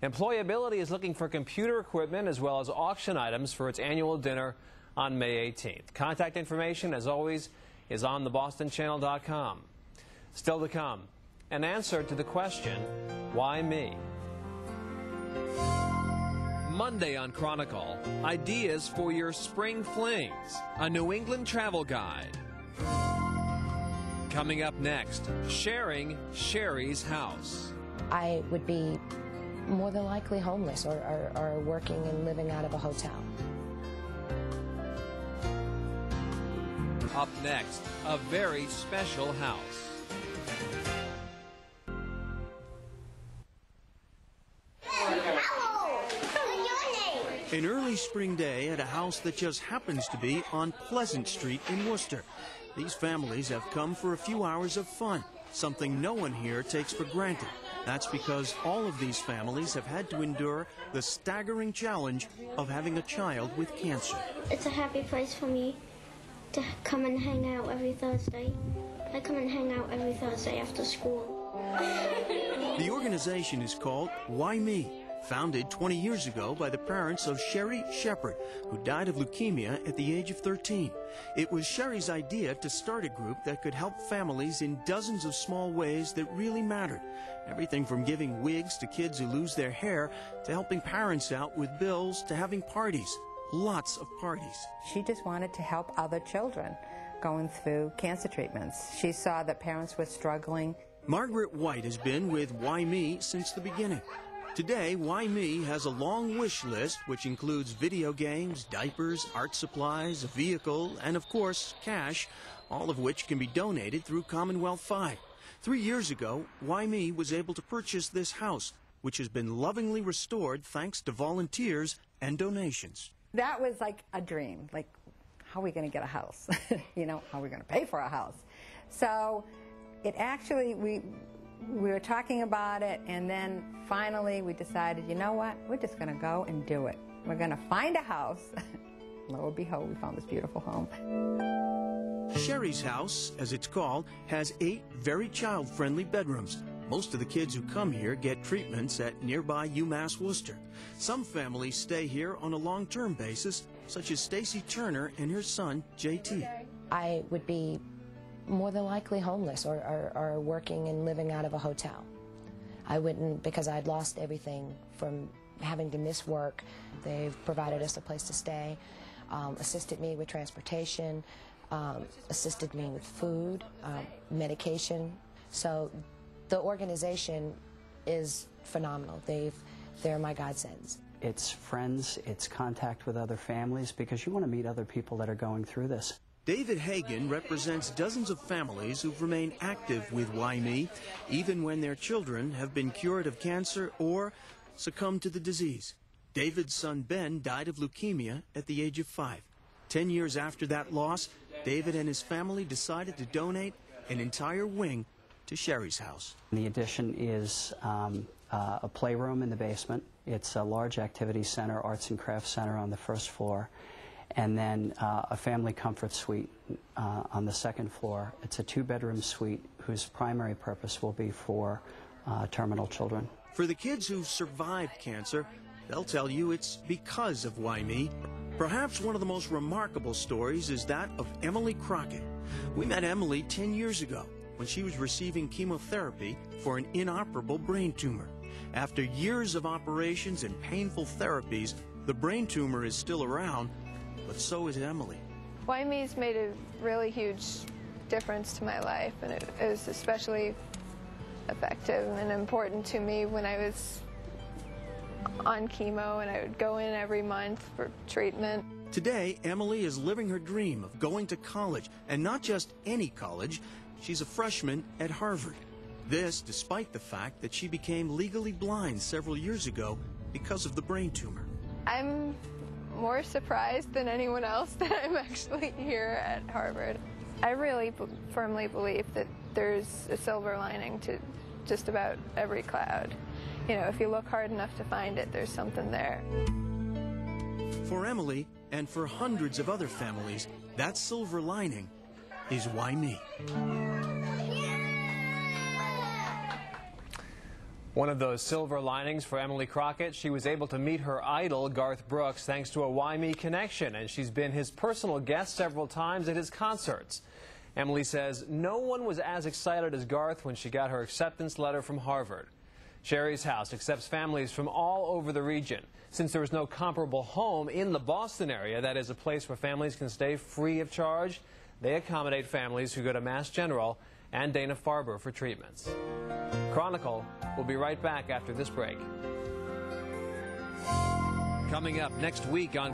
Employability is looking for computer equipment as well as auction items for its annual dinner on May 18th. Contact information, as always, is on thebostonchannel.com. Still to come, an answer to the question, why me? Monday on Chronicle, ideas for your spring flings, a New England travel guide. Coming up next, sharing Sherry's house. I would be more than likely homeless or working and living out of a hotel. Up next, a very special house. An early spring day at a house that just happens to be on Pleasant Street in Worcester. These families have come for a few hours of fun, something no one here takes for granted. That's because all of these families have had to endure the staggering challenge of having a child with cancer. It's a happy place for me to come and hang out every Thursday. I come and hang out every Thursday after school. The organization is called Why Me? Founded 20 years ago by the parents of Sherry Shepard, who died of leukemia at the age of 13. It was Sherry's idea to start a group that could help families in dozens of small ways that really mattered. Everything from giving wigs to kids who lose their hair, to helping parents out with bills, to having parties. Lots of parties. She just wanted to help other children going through cancer treatments. She saw that parents were struggling. Margaret White has been with Why Me since the beginning. Today, Why Me has a long wish list which includes video games, diapers, art supplies, a vehicle, and of course, cash, all of which can be donated through Commonwealth 5. 3 years ago, Why Me was able to purchase this house, which has been lovingly restored thanks to volunteers and donations. That was like a dream, like, how are we going to get a house? You know, how are we going to pay for a house? So it actually, we were talking about it, and then finally we decided, you know what, we're just going to go and do it. We're going to find a house. Lo and behold, we found this beautiful home. Sherry's house, as it's called, has 8 very child-friendly bedrooms. Most of the kids who come here get treatments at nearby UMass Worcester. Some families stay here on a long-term basis, such as Stacy Turner and her son, JT. I would be more than likely homeless or working and living out of a hotel. I wouldn't, because I'd lost everything from having to miss work. They've provided us a place to stay, assisted me with transportation, assisted me with food, medication. So the organization is phenomenal. They're my godsends. It's friends, it's contact with other families, because you want to meet other people that are going through this. David Hagan represents dozens of families who've remained active with Why Me, even when their children have been cured of cancer or succumbed to the disease. David's son Ben died of leukemia at the age of 5. 10 years after that loss, David and his family decided to donate an entire wing to Sherry's house. The addition is a playroom in the basement. It's a large activity center, arts and crafts center on the first floor, and then a family comfort suite on the second floor. It's a 2-bedroom suite whose primary purpose will be for terminal children. For the kids who've survived cancer, they'll tell you it's because of Why Me. Perhaps one of the most remarkable stories is that of Emily Crockett. We met Emily 10 years ago when she was receiving chemotherapy for an inoperable brain tumor. After years of operations and painful therapies, the brain tumor is still around, but so is Emily. Why Me's made a really huge difference to my life, and it was especially effective and important to me when I was on chemo, and I would go in every month for treatment. Today, Emily is living her dream of going to college, and not just any college. She's a freshman at Harvard. This despite the fact that she became legally blind several years ago because of the brain tumor. I'm more surprised than anyone else that I'm actually here at Harvard. I really firmly believe that there's a silver lining to just about every cloud. You know, if you look hard enough to find it, there's something there. For Emily, and for hundreds of other families, that silver lining is Why Me? One of those silver linings for Emily Crockett, she was able to meet her idol, Garth Brooks, thanks to a Why Me connection, and she's been his personal guest several times at his concerts. Emily says no one was as excited as Garth when she got her acceptance letter from Harvard. Sherry's house accepts families from all over the region. Since there is no comparable home in the Boston area that is a place where families can stay free of charge, they accommodate families who go to Mass General and Dana-Farber for treatments. Chronicle will be right back after this break. Coming up next week on